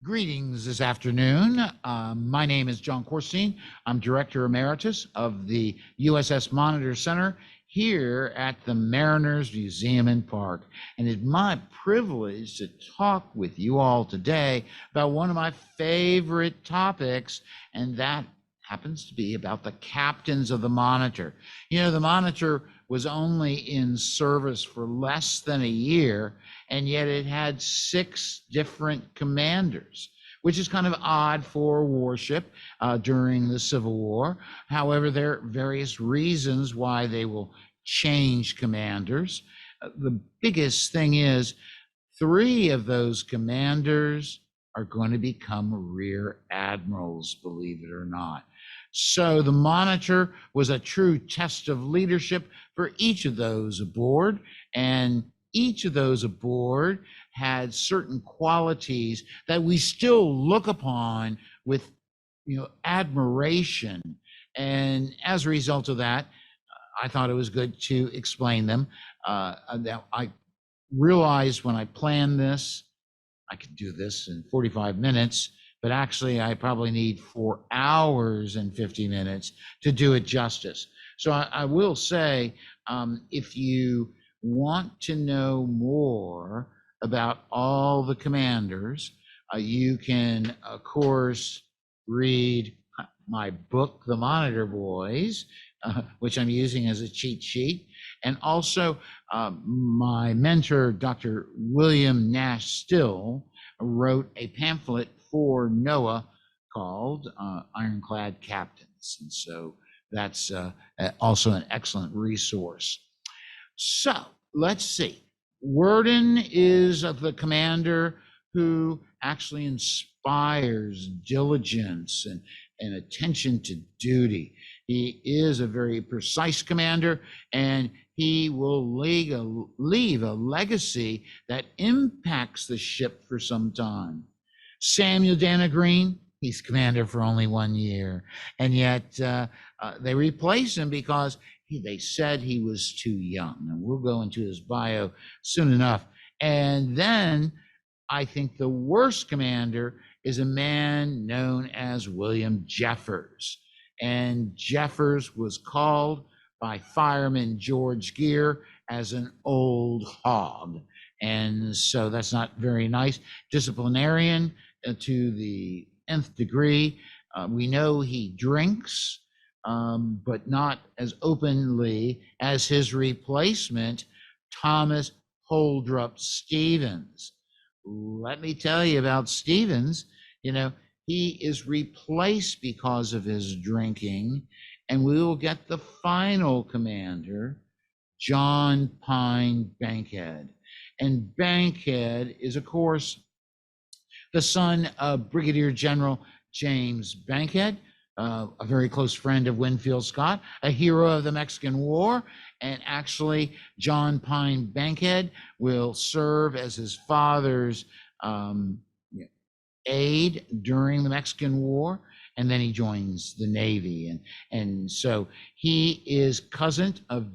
Greetings this afternoon. My name is John Corstein. I'm Director Emeritus of the USS Monitor Center here at the Mariners Museum and Park. And it's my privilege to talk with you all today about one of my favorite topics, and that happens to be about the captains of the Monitor. You know, the Monitor was only in service for less than a year, and yet it had 6 different commanders, which is kind of odd for a warship during the Civil War. However, there are various reasons why they will change commanders. The biggest thing is 3 of those commanders are going to become rear admirals, believe it or not. So the Monitor was a true test of leadership for each of those aboard, and each of those aboard had certain qualities that we still look upon with, admiration. And as a result of that, I thought it was good to explain them. I realized when I planned this, I could do this in 45 minutes, but actually I probably need 4 hours and 50 minutes to do it justice. So I will say, if you want to know more about all the commanders, you can, of course, read my book, The Monitor Boys, which I'm using as a cheat sheet. And also my mentor, Dr. William Nash Still, wrote a pamphlet for NOAA called Ironclad Captains. And so that's also an excellent resource. So let's see. Worden is the commander who actually inspires diligence and attention to duty. He is a very precise commander, and he will leave a legacy that impacts the ship for some time. Samuel Dana Green, he's commander for only 1 year, and yet they replaced him because they said he was too young. And we'll go into his bio soon enough. And then I think the worst commander is a man known as William Jeffers. And Jeffers was called by Fireman George Gear as an old hog. And so that's not very nice. Disciplinarian to the nth degree. We know he drinks, but not as openly as his replacement, Thomas Holdrup Stevens. Let me tell you about Stevens. He is replaced because of his drinking, and we will get the final commander, John Pine Bankhead. And Bankhead is, of course, the son of Brigadier General James Bankhead, a very close friend of Winfield Scott, a hero of the Mexican War. And actually, John Pine Bankhead will serve as his father's aide during the Mexican War, and then he joins the Navy. And so he is cousin of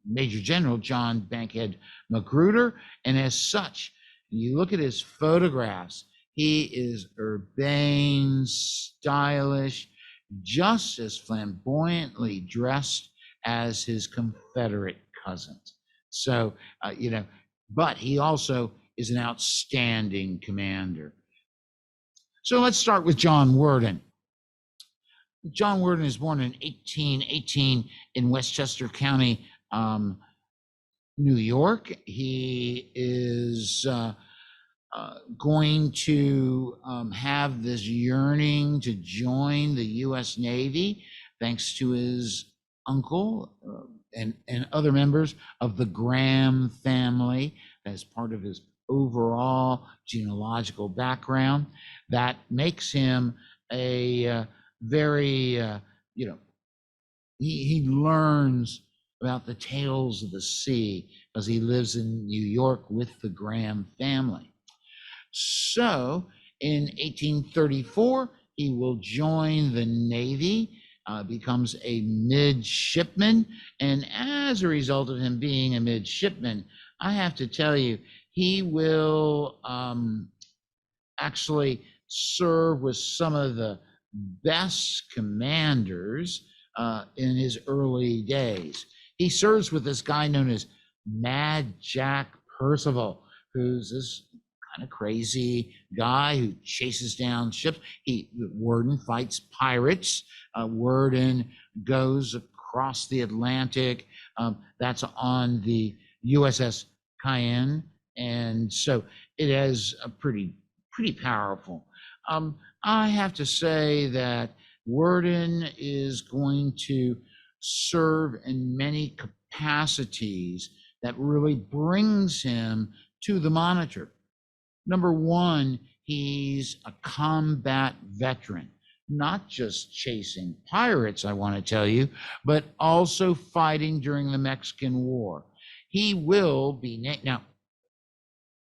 Major General John Bankhead Magruder, and as such, you look at his photographs, he is urbane, stylish, just as flamboyantly dressed as his Confederate cousin. So, but he also is an outstanding commander. So let's start with John Worden. John Worden is born in 1818 in Westchester County, New York. He is going to have this yearning to join the U.S. Navy thanks to his uncle and other members of the Graham family as part of his overall genealogical background. That makes him a very, he learns about the tales of the sea because he lives in New York with the Graham family. So in 1834, he will join the Navy, becomes a midshipman. And as a result of him being a midshipman, I have to tell you, he will actually served with some of the best commanders in his early days. He serves with this guy known as Mad Jack Percival, who's this kind of crazy guy who chases down ships. Worden fights pirates. Worden goes across the Atlantic. That's on the USS Cayenne, and so it is a pretty powerful. I have to say that Worden is going to serve in many capacities that really brings him to the Monitor. Number one, he's a combat veteran, not just chasing pirates, I want to tell you, but also fighting during the Mexican War. He will be now.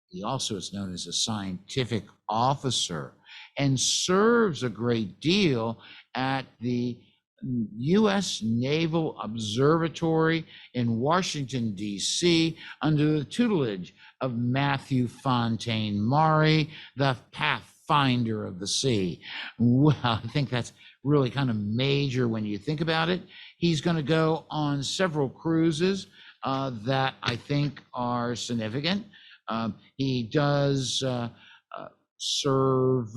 He also is known as a scientific officer and serves a great deal at the U.S. Naval Observatory in Washington, D.C., under the tutelage of Matthew Fontaine Maury, the pathfinder of the sea. Well, I think that's really kind of major when you think about it. He's going to go on several cruises that I think are significant. He does serve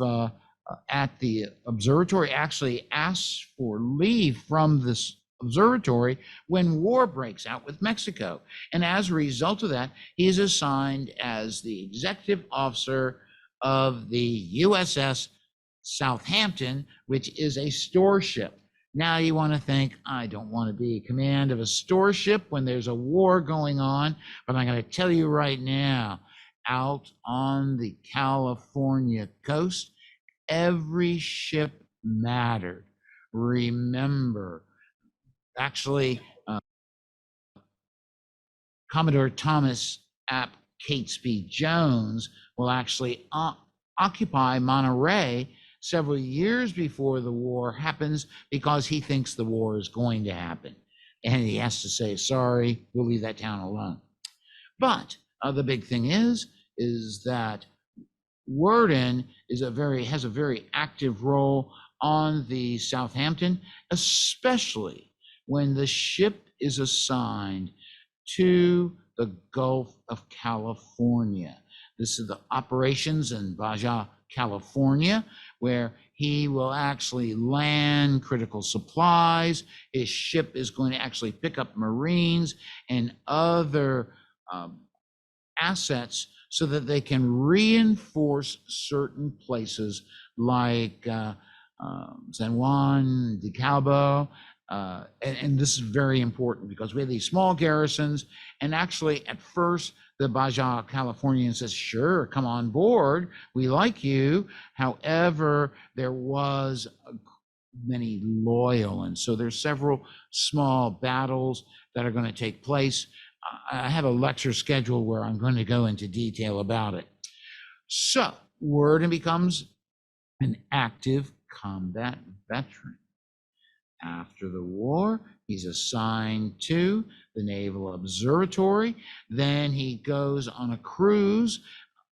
at the observatory, actually asks for leave from this observatory when war breaks out with Mexico. And as a result of that, he is assigned as the executive officer of the USS Southampton, which is a store ship. Now you want to think, I don't want to be in command of a store ship when there's a war going on, but I'm going to tell you right now, out on the California coast, every ship mattered. Remember, actually, Commodore Thomas Ap Catesby Jones will actually occupy Monterey several years before the war happens because he thinks the war is going to happen. And he has to say, sorry, we'll leave that town alone. But the big thing is that Worden has a very active role on the Southampton, especially when the ship is assigned to the Gulf of California. This is the operations in Baja, California, where he will actually land critical supplies. His ship is going to actually pick up Marines and other assets so that they can reinforce certain places like San Juan de Calbo. And this is very important because we have these small garrisons. And actually, at first, the Baja Californian says, sure, come on board. We like you. However, there was many loyal. And so there's several small battles that are going to take place. I have a lecture schedule where I'm going to go into detail about it. So Worden becomes an active combat veteran. After the war, he's assigned to the Naval Observatory. Then he goes on a cruise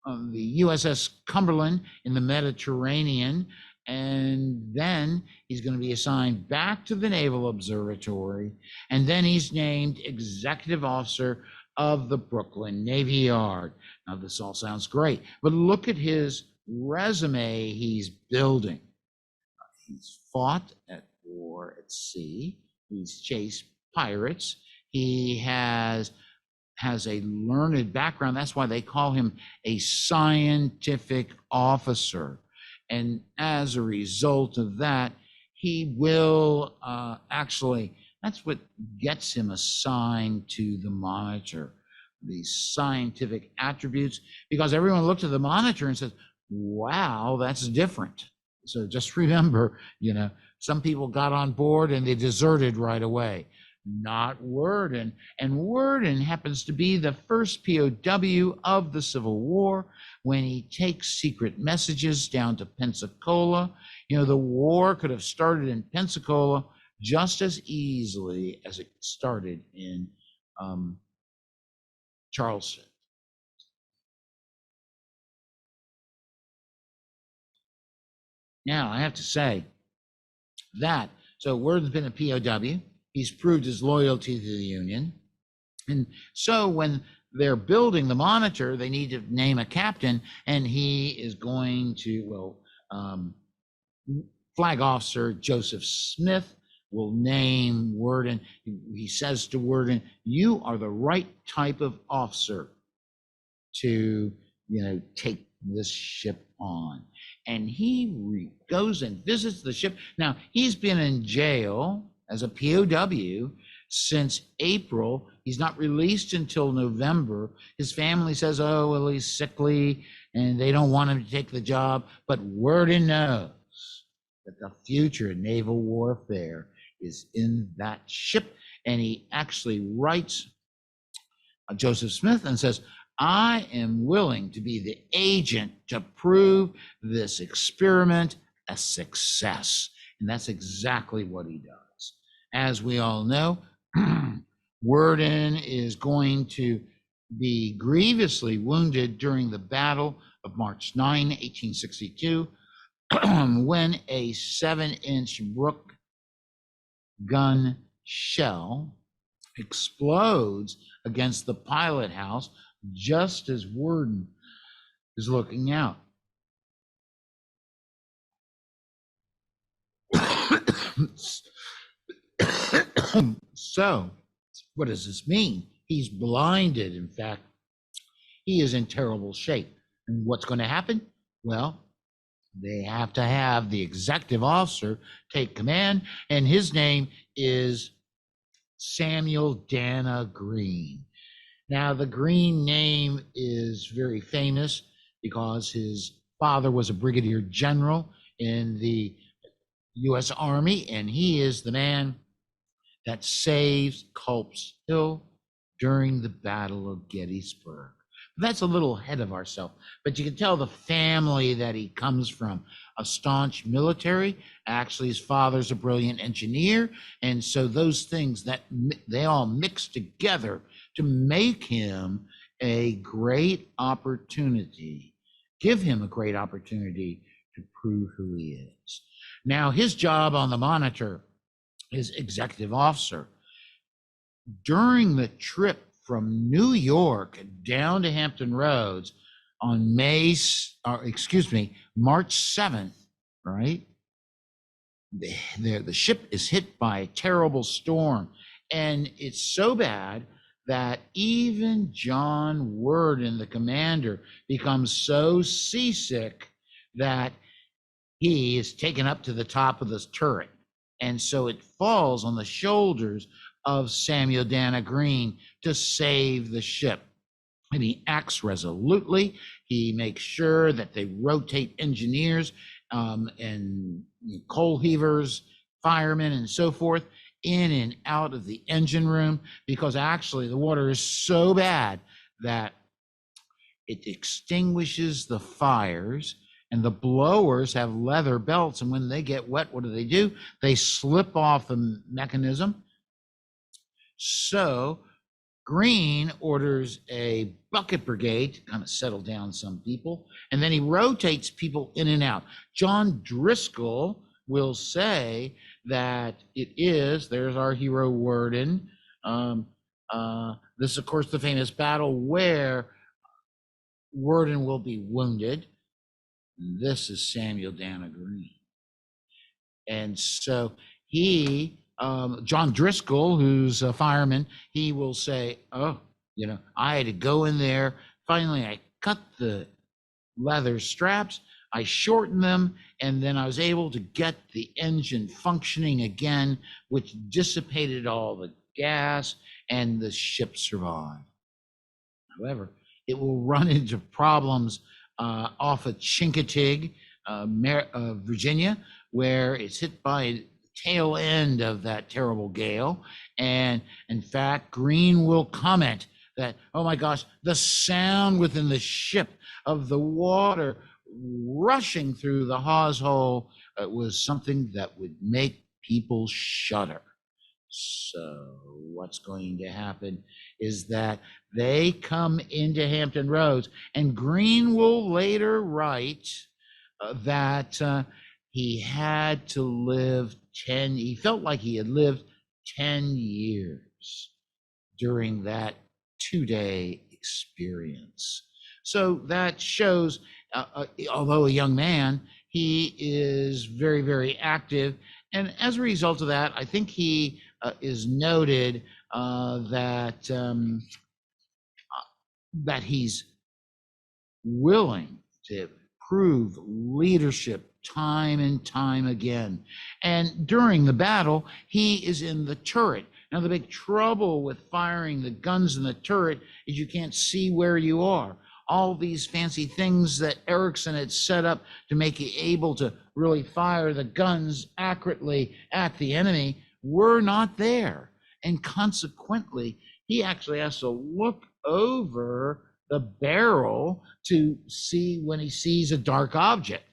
on the USS Cumberland in the Mediterranean. And then he's going to be assigned back to the Naval Observatory. And then he's named executive officer of the Brooklyn Navy Yard. Now, this all sounds great, but look at his resume he's building. He's fought at war at sea. He's chased pirates. He has a learned background. That's why they call him a scientific officer. And as a result of that, he will actually, that's what gets him assigned to the Monitor, these scientific attributes, because everyone looked at the Monitor and says, wow, that's different. So just remember, some people got on board and they deserted right away. Not Worden. And Worden happens to be the first POW of the Civil War when he takes secret messages down to Pensacola. The war could have started in Pensacola just as easily as it started in Charleston. Now, I have to say that, so Worden's been a POW. He's proved his loyalty to the Union. And so when they're building the Monitor, they need to name a captain, and he is going to, Flag Officer Joseph Smith will name Worden. He says to Worden, "You are the right type of officer to, take this ship on." And he goes and visits the ship. Now, he's been in jail as a POW since April. He's not released until November. His family says, "Oh, well, he's sickly and they don't want him to take the job." But Worden knows that the future of naval warfare is in that ship. And he actually writes Joseph Smith and says, "I am willing to be the agent to prove this experiment a success." And that's exactly what he does. As we all know, Worden is going to be grievously wounded during the Battle of March 9, 1862, when a 7-inch Brooke gun shell explodes against the pilot house just as Worden is looking out. So, what does this mean? He's blinded. In fact, he is in terrible shape. And what's going to happen? Well, they have to have the executive officer take command, and his name is Samuel Dana Green. Now, the Green name is very famous because his father was a brigadier general in the U.S. Army, and he is the man that saves Culp's Hill during the Battle of Gettysburg. That's a little ahead of ourselves, but you can tell the family that he comes from, a staunch military. Actually, his father's a brilliant engineer, and so those things that they all mix together to make him a great opportunity, give him a great opportunity to prove who he is. Now, his job on the Monitor is executive officer. During the trip from New York down to Hampton Roads on March 7th, right? The ship is hit by a terrible storm, and it's so bad that even John Worden, the commander, becomes so seasick that he is taken up to the top of this turret. And so it falls on the shoulders of Samuel Dana Green to save the ship. And he acts resolutely. He makes sure that they rotate engineers and coal heavers, firemen, and so forth in and out of the engine room, because actually the water is so bad that it extinguishes the fires, and the blowers have leather belts, and when they get wet, what do? They slip off the mechanism. So Green orders a bucket brigade to kind of settle down some people, and then he rotates people in and out. John Driscoll will say that there's our hero Worden. This is, of course, the famous battle where Worden will be wounded. This is Samuel Dana Green. And so John Driscoll, who's a fireman, he will say, "Oh, I had to go in there. Finally, I cut the leather straps, I shortened them, and then I was able to get the engine functioning again, which dissipated all the gas, and the ship survived." However, it will run into problems off of Chincoteague, Virginia, where it's hit by the tail end of that terrible gale. And in fact, Green will comment that, "Oh my gosh, the sound within the ship of the water rushing through the hawse hole was something that would make people shudder." So what's going to happen is that they come into Hampton Roads, and Green will later write that he had to live he felt like he had lived 10 years during that 2-day experience. So that shows, although a young man, he is very, very active. And as a result of that, I think he is noted that he's willing to prove leadership time and time again. And during the battle, he is in the turret. Now, the big trouble with firing the guns in the turret is you can't see where you are. All these fancy things that Erickson had set up to make you able to really fire the guns accurately at the enemy were not there. And consequently, he actually has to look over the barrel to see when he sees a dark object.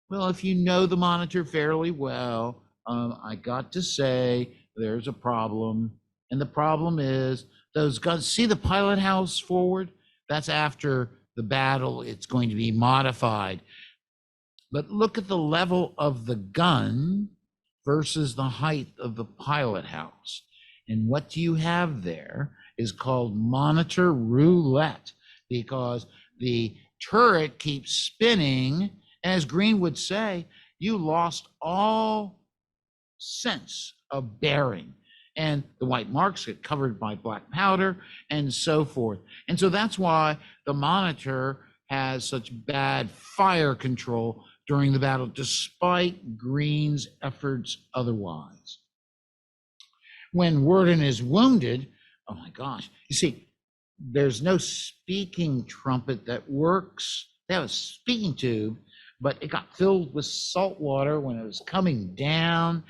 Well, if you know the Monitor fairly well, I got to say there's a problem. And the problem is those guns, see the pilot house forward? That's after the battle, it's going to be modified. But look at the level of the gun versus the height of the pilot house. And what do you have there is called monitor roulette, because the turret keeps spinning. As Green would say, you lost all sense of bearing. And the white marks get covered by black powder and so forth. And so that's why the Monitor has such bad fire control during the battle, despite Green's efforts otherwise. When Worden is wounded, oh my gosh, you see, there's no speaking trumpet that works. They have a speaking tube, but it got filled with salt water when it was coming down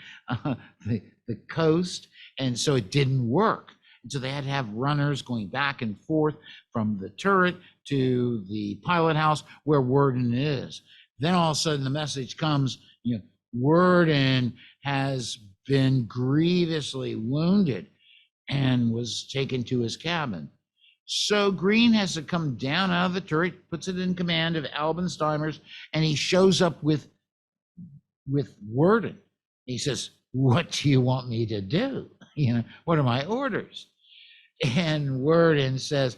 the coast, and so it didn't work. And so they had to have runners going back and forth from the turret to the pilot house where Worden is. Then all of a sudden the message comes, Worden has been grievously wounded and was taken to his cabin. So Green has to come down out of the turret, puts it in command of Albensteimers, and he shows up with Worden. He says, "What do you want me to do? What are my orders?" And Worden says,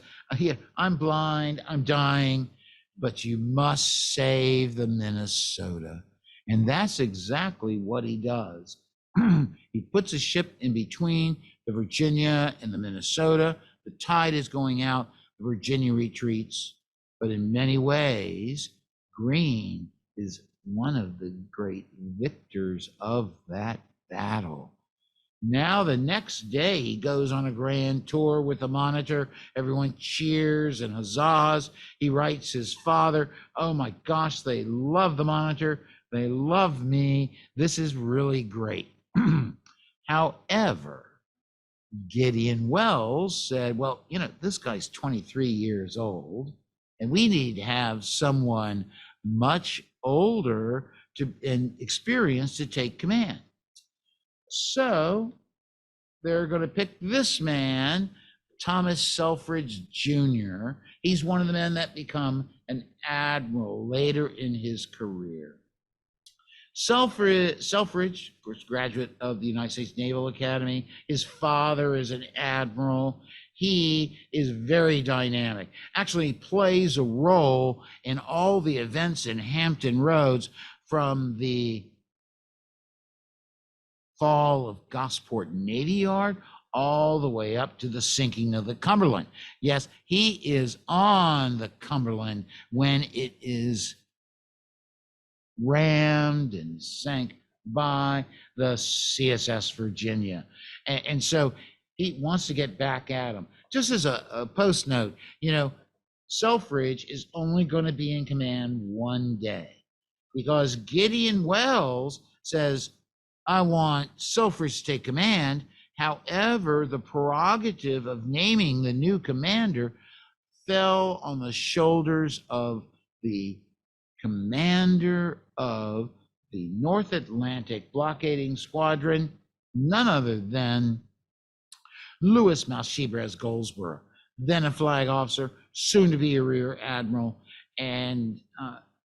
"I'm blind, I'm dying, but you must save the Minnesota." And that's exactly what he does. He puts a ship in between the Virginia and the Minnesota. The tide is going out, the Virginia retreats, but in many ways, Green is one of the great victors of that battle. Now, the next day, he goes on a grand tour with the Monitor. Everyone cheers and huzzahs. He writes his father, "Oh my gosh, they love the Monitor. They love me. This is really great." However, Gideon Wells said, "Well, this guy's 23 years old, and we need to have someone much older and experienced to take command." So they're going to pick this man, Thomas Selfridge Jr. He's one of the men that become an admiral later in his career. Selfridge, of course, graduate of the United States Naval Academy. His father is an admiral. He is very dynamic. Actually, plays a role in all the events in Hampton Roads from the fall of Gosport Navy Yard all the way up to the sinking of the Cumberland. Yes, he is on the Cumberland when it is rammed and sank by the CSS Virginia. And so he wants to get back at him. Just as a post note, Selfridge is only going to be in command one day because Gideon Wells says, "I want Selfridge to take command." However, the prerogative of naming the new commander fell on the shoulders of the commander of the North Atlantic blockading squadron, none other than Louis Malshibres Goldsborough, then a flag officer, soon to be a rear admiral. And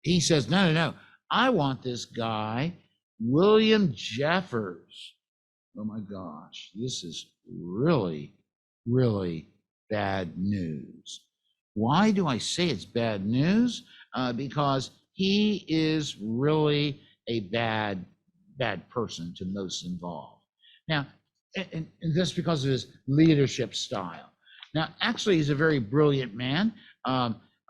he says, no, I want this guy, William Jeffers. Oh my gosh, this is really, really bad news. Why do I say it's bad news? Because he is really a bad person to most involved. Now, and this because of his leadership style. Now, actually, he's a very brilliant man.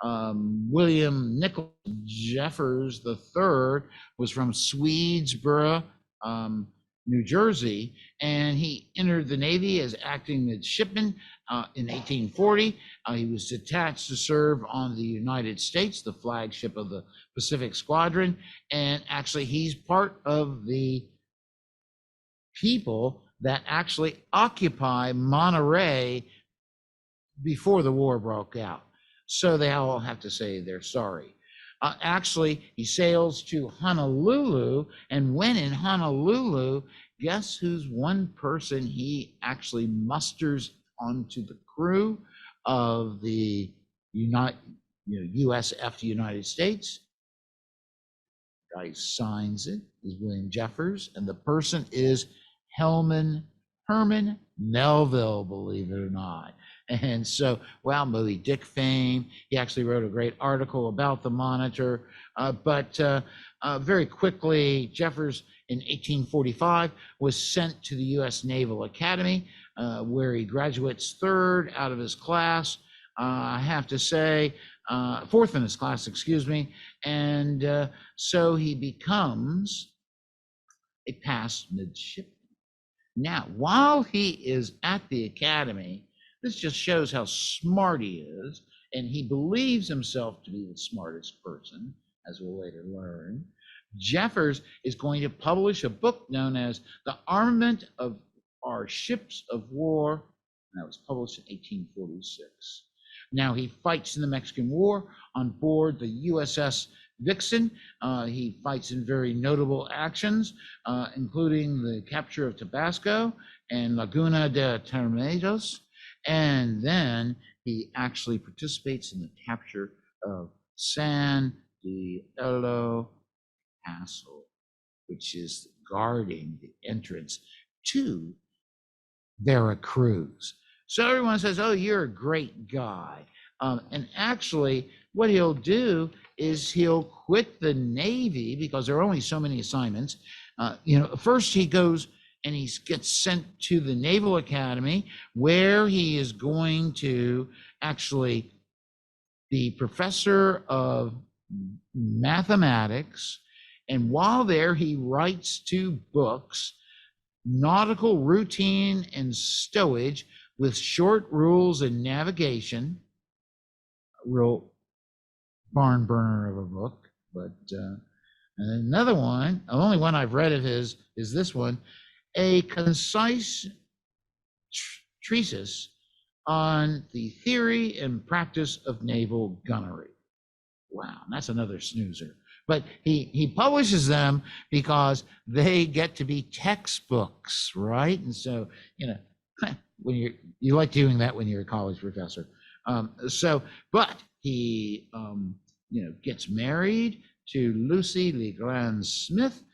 William Nicholas Jeffers III was from Swedesboro, New Jersey, and he entered the Navy as acting midshipman in 1840. He was detached to serve on the United States, the flagship of the Pacific Squadron, and actually he's part of the people that actually occupy Monterey before the war broke out. So they all have to say they're sorry. Actually, he sails to Honolulu, and when in Honolulu, guess who's one person he actually musters onto the crew of the USF United States? The guy who signs it is William Jeffers, and the person is Herman Melville, believe it or not. And so, well, Moby Dick fame. He actually wrote a great article about the Monitor. But very quickly, Jeffers in 1845 was sent to the U.S. Naval Academy, where he graduates third out of his class. I have to say, fourth in his class, excuse me. And so he becomes a passed midshipman. Now, while he is at the academy, this just shows how smart he is, and he believes himself to be the smartest person, as we'll later learn. Jeffers is going to publish a book known as The Armament of Our Ships of War, and that was published in 1846. Now, he fights in the Mexican War on board the USS Vixen. He fights in very notable actions, including the capture of Tabasco and Laguna de Termedos. And then he actually participates in the capture of San Diego Castle, which is guarding the entrance to Veracruz. So everyone says, oh, you're a great guy. And actually, what he'll do is he'll quit the Navy because there are only so many assignments. First he goes and he gets sent to the Naval Academy, where he is going to actually be professor of mathematics. And while there, he writes 2 books, Nautical Routine and Stowage with Short Rules and Navigation. A real barn burner of a book. But and another one, the only one I've read of his is this one, A Concise Treatise on the Theory and Practice of Naval Gunnery. Wow, that's another snoozer. But he publishes them because they get to be textbooks, right? And so, when you like doing that when you're a college professor. But he, gets married to Lucy Legrand Smith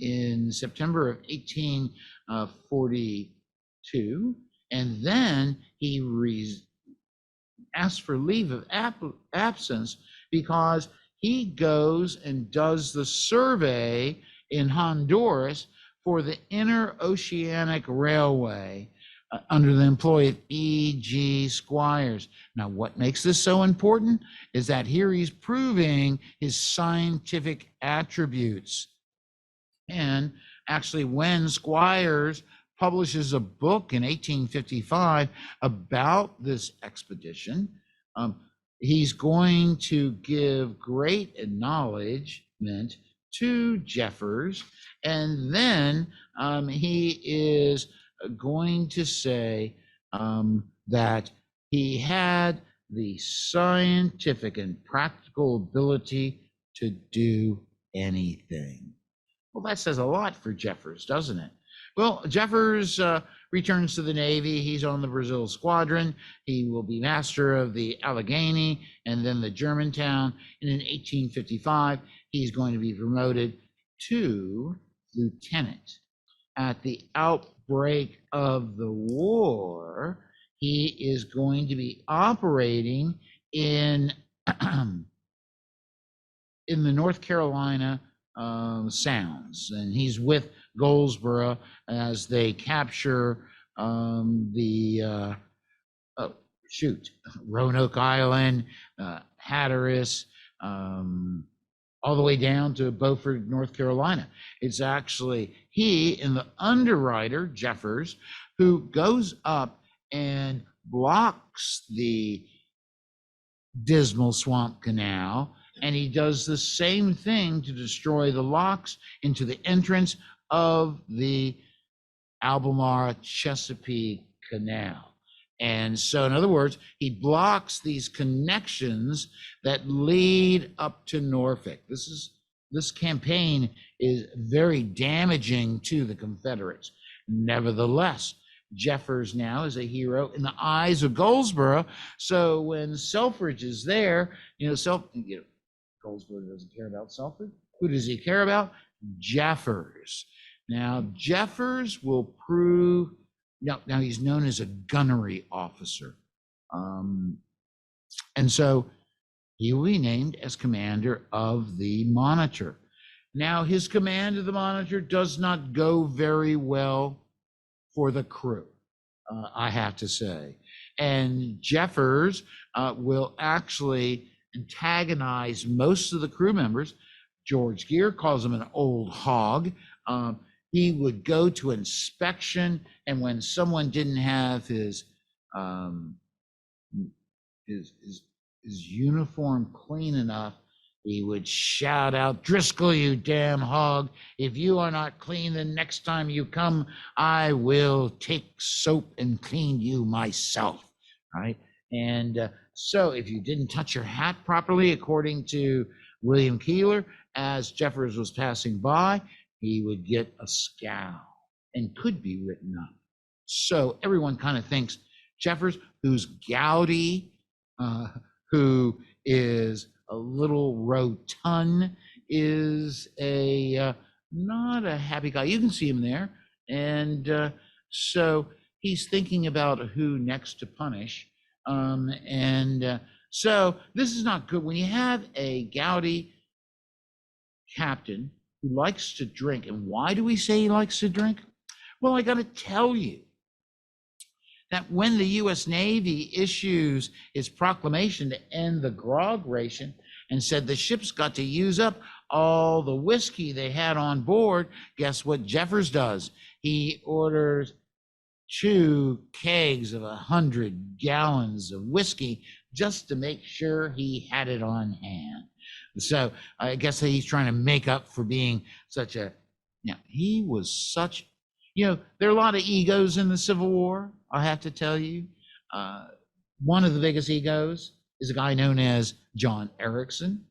in September of 1842, and then he asks for leave of absence because he goes and does the survey in Honduras for the Interoceanic Railway under the employ of E.G. Squires. Now, what makes this so important is that here he's proving his scientific attributes. And actually, when Squires publishes a book in 1855 about this expedition, he's going to give great acknowledgement to Jeffers, and then he is going to say that he had the scientific and practical ability to do anything. Well, that says a lot for Jeffers, doesn't it? Well, Jeffers returns to the Navy. He's on the Brazil squadron. He will be master of the Allegheny and then the Germantown. And in 1855, he's going to be promoted to lieutenant. At the outbreak of the war, he is going to be operating in in the North Carolina Sounds, and he's with Goldsboro as they capture Roanoke Island, Hatteras, all the way down to Beaufort, North Carolina. It's actually he and the underwriter, Jeffers, who goes up and blocks the Dismal Swamp Canal, and he does the same thing to destroy the locks into the entrance of the Albemarle Chesapeake Canal. And so, in other words, he blocks these connections that lead up to Norfolk. This campaign is very damaging to the Confederates. Nevertheless, Jeffers now is a hero in the eyes of Goldsboro. So when Selfridge is there, Goldsboro doesn't care about Selfridge. Who does he care about? Jeffers. Now, Jeffers will prove, now he's known as a gunnery officer. And so he will be named as commander of the Monitor. Now, his command of the Monitor does not go very well for the crew, I have to say. And Jeffers will actually antagonize most of the crew members. George Gear calls him an old hog. He would go to inspection, and when someone didn't have his uniform clean enough, he would shout out, "Driscoll, you damn hog, if you are not clean the next time you come, I will take soap and clean you myself," right? And so if you didn't touch your hat properly, according to William Keeler, as Jeffers was passing by, he would get a scowl and could be written up. So everyone kind of thinks Jeffers, who's gouty, who is a little rotund, is not a happy guy. You can see him there. And so he's thinking about who next to punish. So this is not good. When you have a gouty captain who likes to drink, and why do we say he likes to drink? Well, I got to tell you that when the U.S. Navy issues its proclamation to end the grog ration and said the ships got to use up all the whiskey they had on board, guess what Jeffers does? He orders 2 kegs of 100 gallons of whiskey just to make sure he had it on hand. So I guess he's trying to make up for being such a, he was such, there are a lot of egos in the Civil War, I have to tell you. One of the biggest egos is a guy known as John Erickson.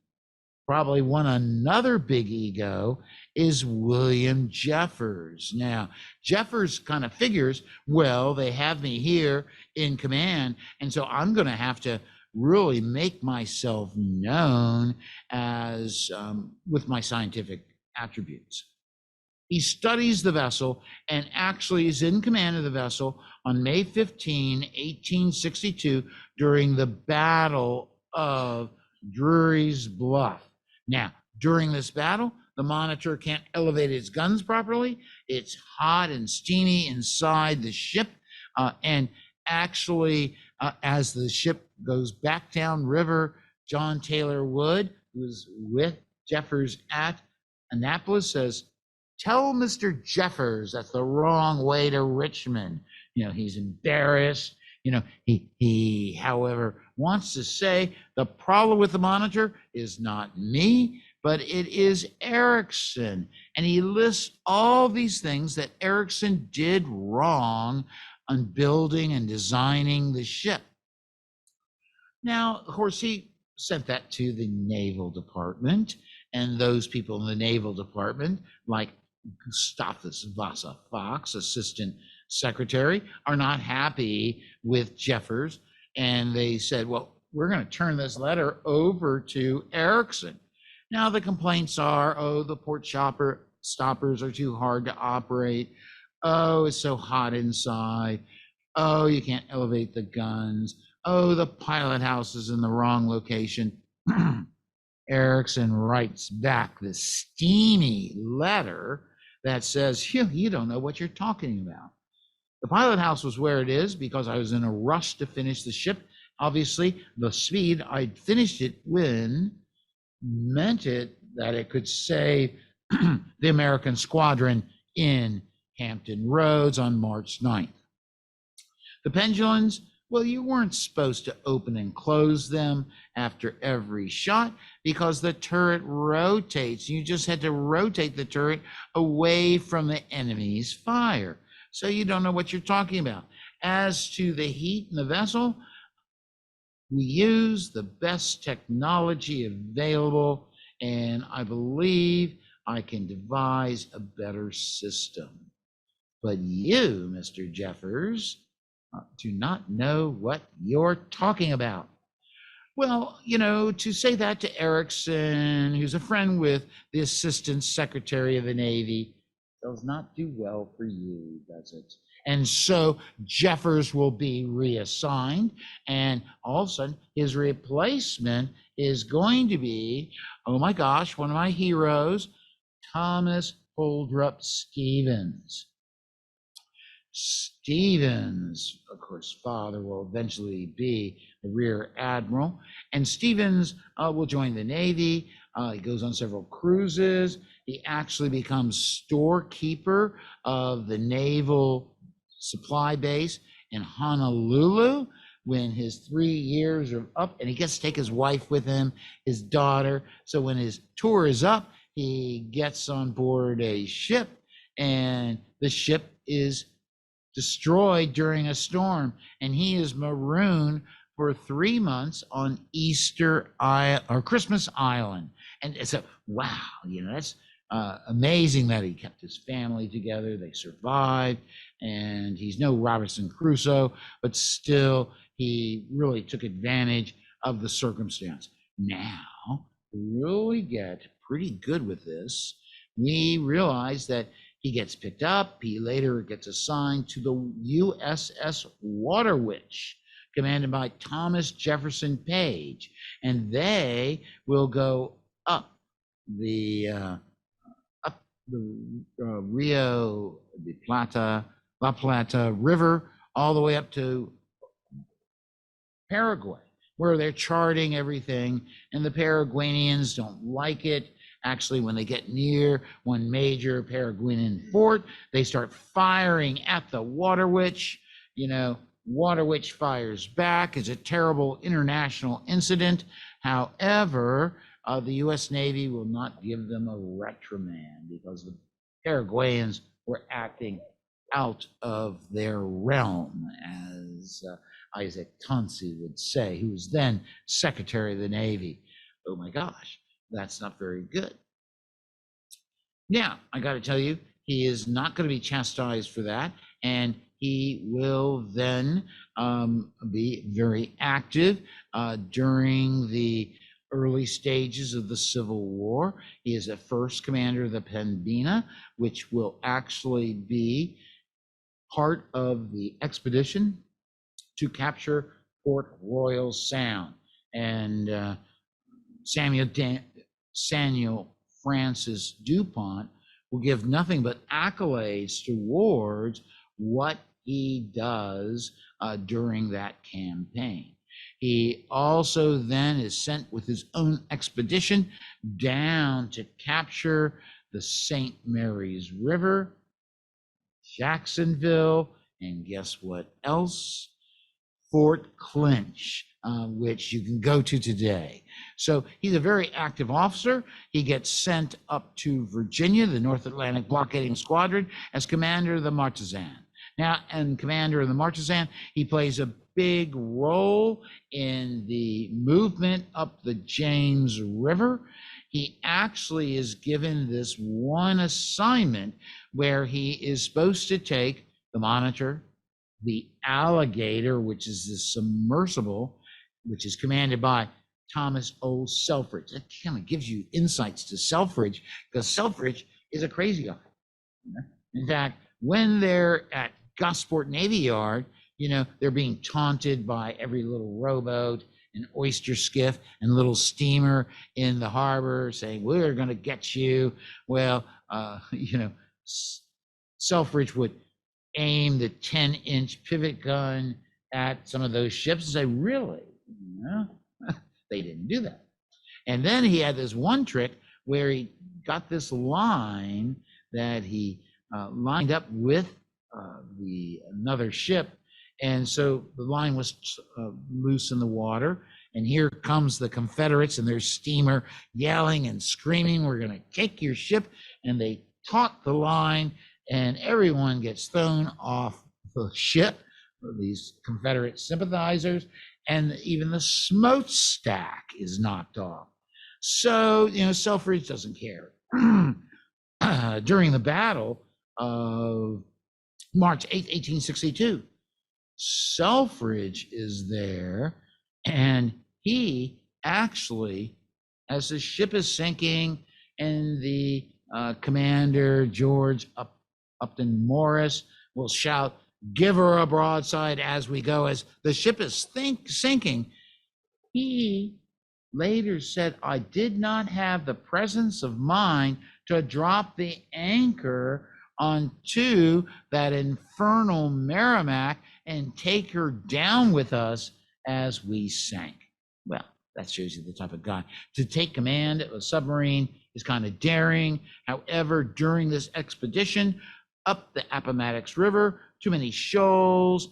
Probably another big ego is William Jeffers. Now, Jeffers kind of figures, well, they have me here in command, and so I'm going to have to really make myself known as with my scientific attributes. He studies the vessel and actually is in command of the vessel on May 15, 1862, during the Battle of Drury's Bluff. Now, during this battle, the Monitor can't elevate its guns properly. It's hot and steamy inside the ship. And actually, as the ship goes back down river, John Taylor Wood, who was with Jeffers at Annapolis, says, "Tell Mr. Jeffers that's the wrong way to Richmond." He's embarrassed. He, however, wants to say the problem with the Monitor is not me, but it is Erickson. And he lists all these things that Erickson did wrong on building and designing the ship. Now, of course, he sent that to the Naval Department, and those people in the Naval Department, like Gustavus Vasa Fox, assistant secretary, are not happy with Jeffers. And they said, well, we're going to turn this letter over to Erickson. Now, the complaints are, oh, the port stoppers are too hard to operate. Oh, it's so hot inside. Oh, you can't elevate the guns. Oh, the pilot house is in the wrong location. Erickson writes back this steamy letter that says, you don't know what you're talking about. The pilot house was where it is because I was in a rush to finish the ship. Obviously, the speed I'd finished it with meant it that it could save the American squadron in Hampton Roads on March 9th. The pendulums, well, you weren't supposed to open and close them after every shot because the turret rotates. You just had to rotate the turret away from the enemy's fire. So you don't know what you're talking about. As to the heat in the vessel, we use the best technology available, and I believe I can devise a better system. But you, Mr. Jeffers, do not know what you're talking about. Well, to say that to Erickson, who's a friend with the Assistant Secretary of the Navy, does not do well for you, does it? And so Jeffers will be reassigned, and all of a sudden his replacement is going to be, oh my gosh, one of my heroes, Thomas Holdrup Stevens. Stevens, of course, father will eventually be the rear admiral, and Stevens will join the Navy. He goes on several cruises. He actually becomes storekeeper of the naval supply base in Honolulu when his 3 years are up, and he gets to take his wife with him, his daughter. So when his tour is up, he gets on board a ship, and the ship is destroyed during a storm, and he is marooned for 3 months on Christmas Island. And it's wow, that's amazing that he kept his family together. They survived, and he's no Robinson Crusoe, but still he really took advantage of the circumstance. Now, to really get pretty good with this, we realize that he gets picked up. He later gets assigned to the USS Water Witch, commanded by Thomas Jefferson Page, and they will go up the Rio de La Plata River all the way up to Paraguay, where they're charting everything, and the Paraguayans don't like it. Actually, when they get near one major Paraguayan fort, they start firing at the Water Witch. Water Witch fires back. It's a terrible international incident. However, the U.S. Navy will not give them a reprimand because the Paraguayans were acting out of their realm, as Isaac Tonsi would say, who was then Secretary of the Navy. Oh my gosh, that's not very good. Now, I got to tell you, he is not going to be chastised for that, and he will then be very active during the early stages of the Civil War. He is the first commander of the Pembina, which will actually be part of the expedition to capture Port Royal Sound. And Samuel Francis DuPont will give nothing but accolades towards what he does during that campaign. He also then is sent with his own expedition down to capture the St. Mary's River, Jacksonville, and guess what else? Fort Clinch, which you can go to today. So he's a very active officer. He gets sent up to Virginia, the North Atlantic Blockading Squadron, as commander of the Martezan. Now, and commander of the Martezan, he plays a big role in the movement up the James River. he actually is given this one assignment where he is supposed to take the Monitor, the Alligator, which is the submersible, which is commanded by Thomas O. Selfridge. That kind of gives you insights to Selfridge, because Selfridge is a crazy guy. In fact, when they're at Gosport Navy Yard, they're being taunted by every little rowboat and oyster skiff and little steamer in the harbor saying, we're going to get you. Well, Selfridge would aim the 10-inch pivot gun at some of those ships and say, really? They didn't do that. And then he had this one trick where he got this line that he lined up with another ship. And so the line was loose in the water. And here comes the Confederates and their steamer yelling and screaming, we're going to take your ship. And they taut the line and everyone gets thrown off the ship, these Confederate sympathizers, and even the smokestack is knocked off. So, Selfridge doesn't care. During the Battle of March 8, 1862, Selfridge is there, and he actually, as the ship is sinking and the commander, George Upton Morris, will shout, give her a broadside as we go, as the ship is sinking. He later said, I did not have the presence of mind to drop the anchor onto that infernal Merrimac and take her down with us as we sank. Well, that shows you the type of guy. To take command of a submarine is kind of daring. However, during this expedition up the Appomattox River, too many shoals,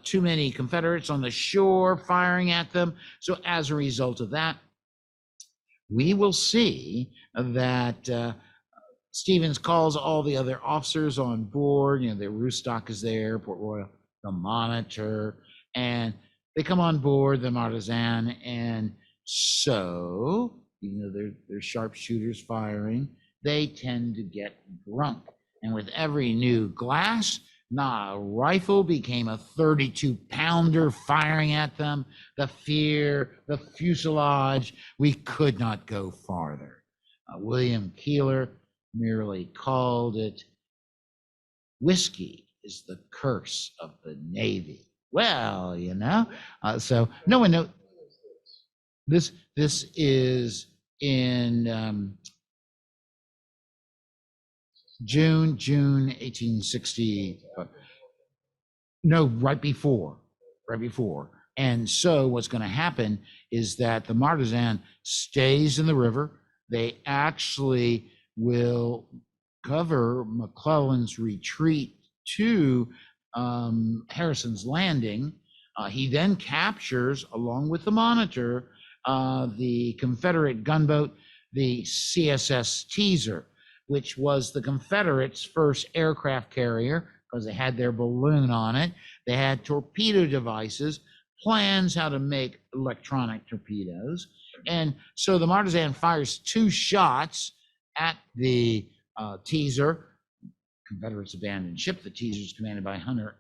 too many Confederates on the shore firing at them. So as a result of that, we will see that Stevens calls all the other officers on board. The Rostock is there, Port Royal, the Monitor, and they come on board the Martezan. And so, even though they're sharpshooters firing, they tend to get drunk. And with every new glass, a rifle became a 32-pounder firing at them. The fear, the fuselage, we could not go farther. William Keeler merely called it, whiskey is the curse of the Navy. Well, so no one knows. This is in June 1860. No, right before. And so what's going to happen is that the Martezan stays in the river. They actually will cover McClellan's retreat to Harrison's Landing. He then captures, along with the Monitor, the Confederate gunboat, the CSS Teaser, which was the Confederates' first aircraft carrier, because they had their balloon on it. They had torpedo devices, plans how to make electronic torpedoes. And so the Martezan fires 2 shots at the Teaser. Confederates abandoned ship. The Teaser is commanded by Hunter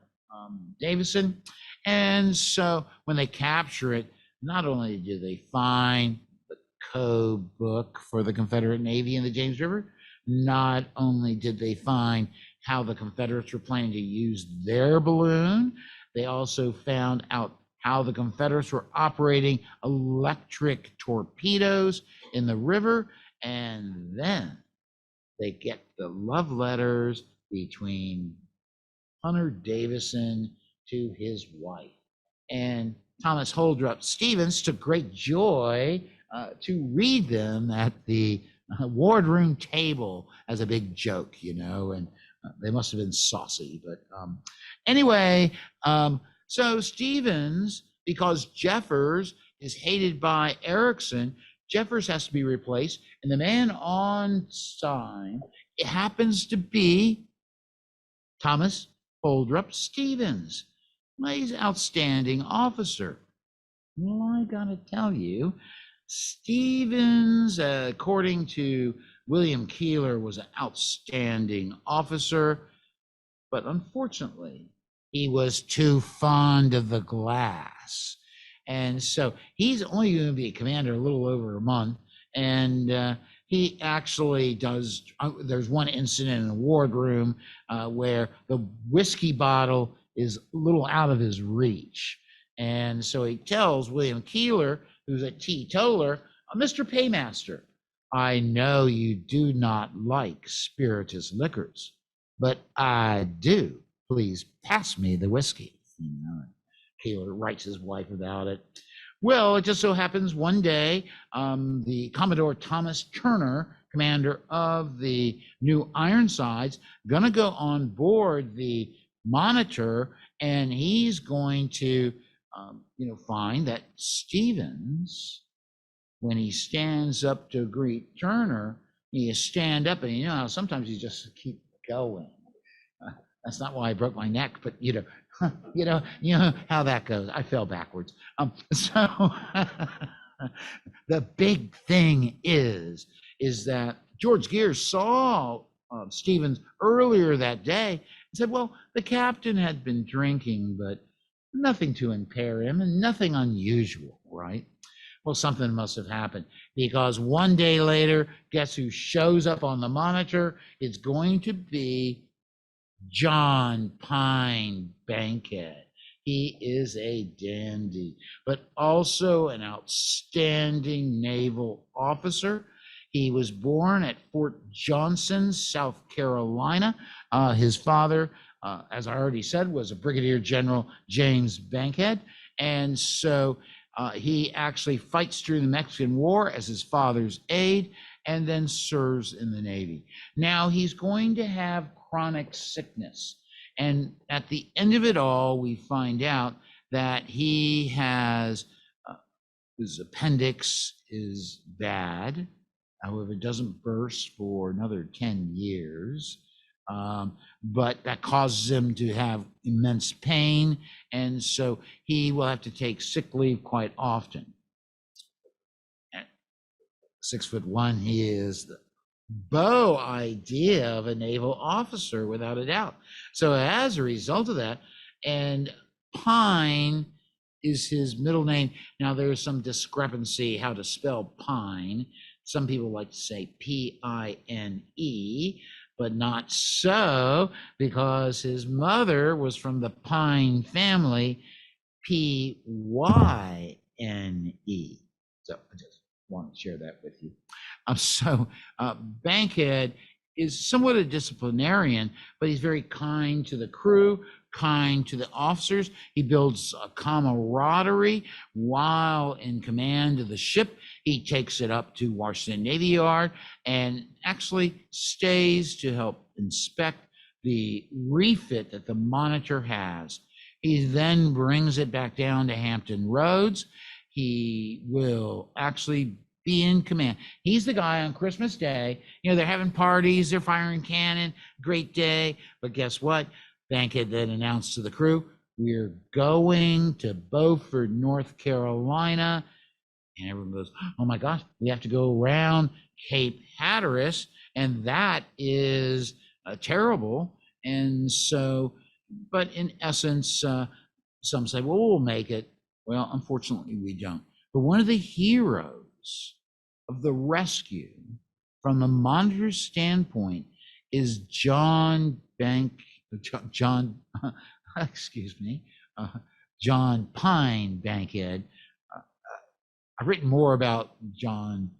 Davison. And so when they capture it, not only do they find the code book for the Confederate Navy in the James River, not only did they find how the Confederates were planning to use their balloon, they also found out how the Confederates were operating electric torpedoes in the river. And then they get the love letters between Hunter Davison to his wife. And Thomas Holdrup Stevens took great joy to read them at the wardroom table as a big joke, and they must have been saucy. But anyway, so Stevens, because Jeffers is hated by Erickson, Jeffers has to be replaced, and the man on sign, it happens to be Thomas Holdrup Stevens. Well, he's an outstanding officer. Well, I gotta tell you, Stevens, according to William Keeler, was an outstanding officer, but unfortunately, he was too fond of the glass. And so he's only going to be a commander a little over a month. And he actually does. There's one incident in the wardroom where the whiskey bottle is a little out of his reach. And so he tells William Keeler, who's a teetotaler, Mr. Paymaster, I know you do not like spirituous liquors, but I do. Please pass me the whiskey. Keeler writes his wife about it. Well, it just so happens one day, the Commodore Thomas Turner, commander of the New Ironsides, gonna go on board the Monitor, and he's going to, find that Stevens, when he stands up to greet Turner, he stand up, and sometimes you just keep going. That's not why I broke my neck, but you know how that goes. I fell backwards. So the big thing is that George Gears saw Stevens earlier that day and said, well, the captain had been drinking, but nothing to impair him and nothing unusual, right? Well, something must have happened, because one day later, guess who shows up on the Monitor? It's going to be John Pine Bankhead. He is a dandy, but also an outstanding naval officer. He was born at Fort Johnson, South Carolina. His father, as I already said, was a Brigadier General James Bankhead. And so he actually fights during the Mexican War as his father's aide and then serves in the Navy. Now he's going to have chronic sickness. And at the end of it all, we find out that he has, his appendix is bad. However, it doesn't burst for another 10 years. But that causes him to have immense pain. And so he will have to take sick leave quite often. At 6'1", he is the beau idea of a naval officer, without a doubt. So as a result of that, and Pine is his middle name. Now there's some discrepancy how to spell Pine. Some people like to say P-I-N-E, but not so, because his mother was from the Pine family, P-Y-N-E. So I just want to share that with you. Bankhead is somewhat a disciplinarian, but he's very kind to the crew, kind to the officers. He builds a camaraderie while in command of the ship. He takes it up to Washington Navy Yard and actually stays to help inspect the refit that the Monitor has. He then brings it back down to Hampton Roads. He will actually be in command. He's the guy on Christmas Day. They're having parties, they're firing cannon, great day. But guess what? Bankhead then announced to the crew, we're going to Beaufort, North Carolina. And everyone goes, oh my gosh, we have to go around Cape Hatteras. And that is terrible. And so, but in essence, some say, well, we'll make it. Well, unfortunately, we don't. But one of the heroes of the rescue from the Monitor's standpoint is John Pine Bankhead. I've written more about John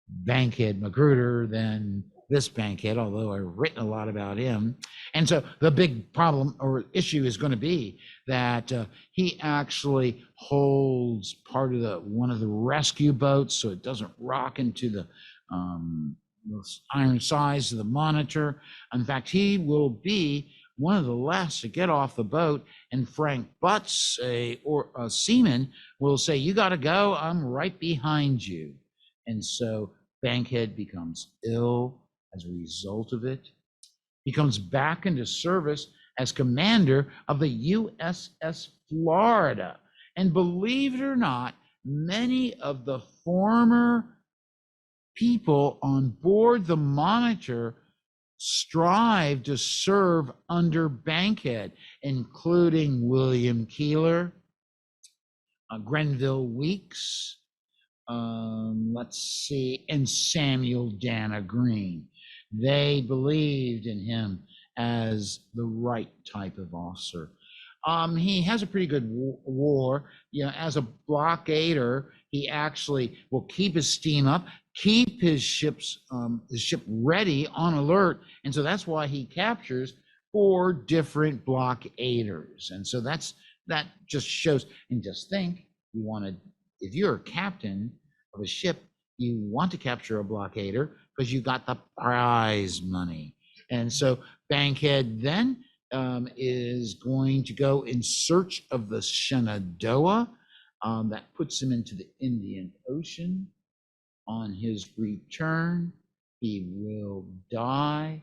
Bankhead Magruder than this Bankhead, although I've written a lot about him. And so the big problem or issue is going to be that he actually holds part of one of the rescue boats, so it doesn't rock into the iron sides of the Monitor. In fact, he will be one of the last to get off the boat, and Frank Butts, a seaman, will say, you got to go, I'm right behind you. And so Bankhead becomes ill as a result of it. He comes back into service as commander of the USS Florida. And believe it or not, many of the former people on board the Monitor strive to serve under Bankhead, including William Keeler, Grenville Weeks, let's see, and Samuel Dana Green. They believed in him as the right type of officer. He has a pretty good war. You know, as a blockader, he actually will keep his steam up, keep his ship ready on alert, and so that's why he captures 4 different blockaders. And so that just shows. And just think, you want to, if you're a captain of a ship, you want to capture a blockader because you got the prize money. And so Bankhead then is going to go in search of the Shenandoah. That puts him into the Indian Ocean. On his return, he will die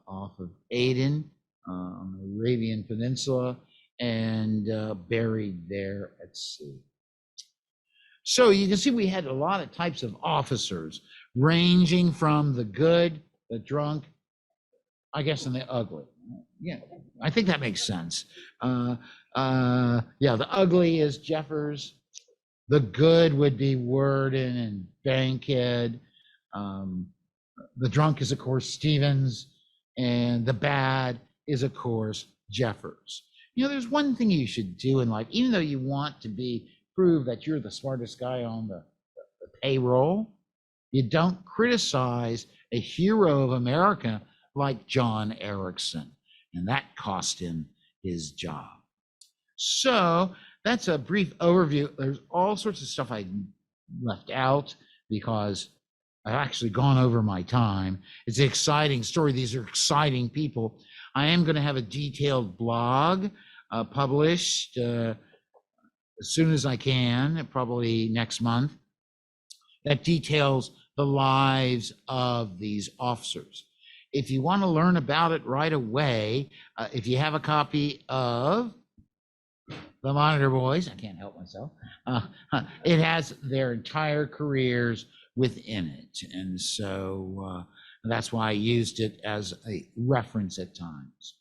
off of Aden on the Arabian Peninsula and buried there at sea. So you can see we had a lot of types of officers, ranging from the good, the drunk, I guess, and the ugly. Yeah, I think that makes sense. Yeah, the ugly is Jeffers. The good would be Worden and Bankhead. The drunk is, of course, Stevens. And the bad is, of course, Jeffers. You know, there's one thing you should do in life, even though you want to prove that you're the smartest guy on the payroll, you don't criticize a hero of America like John Erickson. And that cost him his job. So that's a brief overview. There's all sorts of stuff I left out because I've actually gone over my time. It's an exciting story. These are exciting people. I am going to have a detailed blog published as soon as I can, probably next month, that details the lives of these officers. If you want to learn about it right away, if you have a copy of The Monitor Boys, I can't help myself, it has their entire careers within it. And so that's why I used it as a reference at times.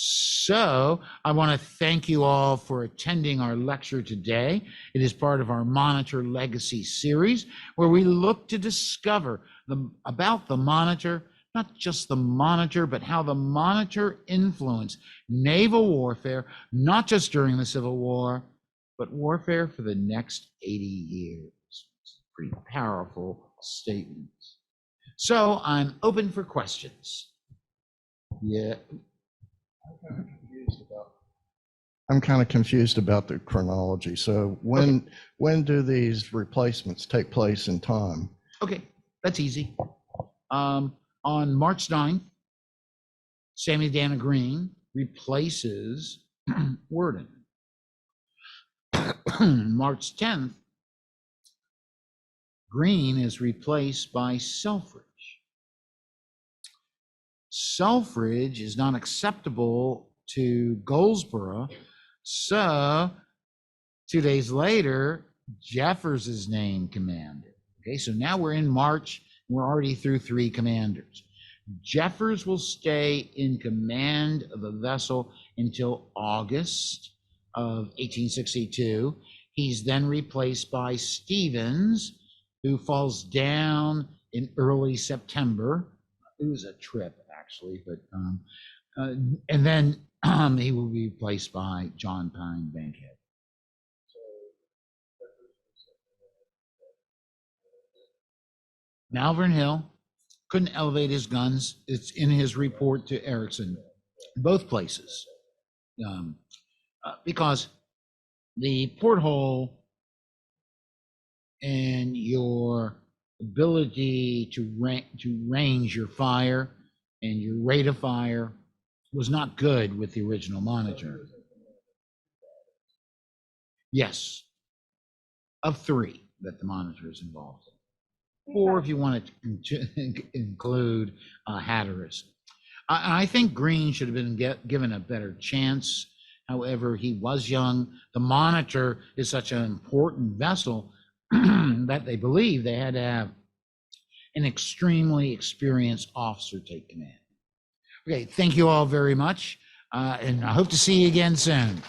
So I want to thank you all for attending our lecture today. It is part of our Monitor Legacy series, where we look to discover about the Monitor, not just the Monitor, but how the Monitor influenced naval warfare, not just during the Civil War, but warfare for the next 80 years. It's a pretty powerful statement. So I'm open for questions. Yeah. I'm kind of confused about the chronology. So when do these replacements take place in time? Okay, that's easy. On March 9th, Samuel Dana Green replaces Worden. March 10th, Green is replaced by Selfridge. Selfridge is not acceptable to Goldsboro, so 2 days later, Jeffers is named commander. Okay, so now we're in March, and we're already through 3 commanders. Jeffers will stay in command of the vessel until August of 1862. He's then replaced by Stevens, who falls down in early September. It was a trip, actually, but and then he will be replaced by John Pine Bankhead. Malvern Hill couldn't elevate his guns. It's in his report to Erickson, both places, because the porthole and your ability to range your fire and your rate of fire was not good with the original Monitor. Yes, of 3 that the Monitor is involved in, or if you want to include Hatteras. I think Green should have been given a better chance However, he was young. The Monitor is such an important vessel that they believe they had to have an extremely experienced officer take command. Okay, thank you all very much, and I hope to see you again soon.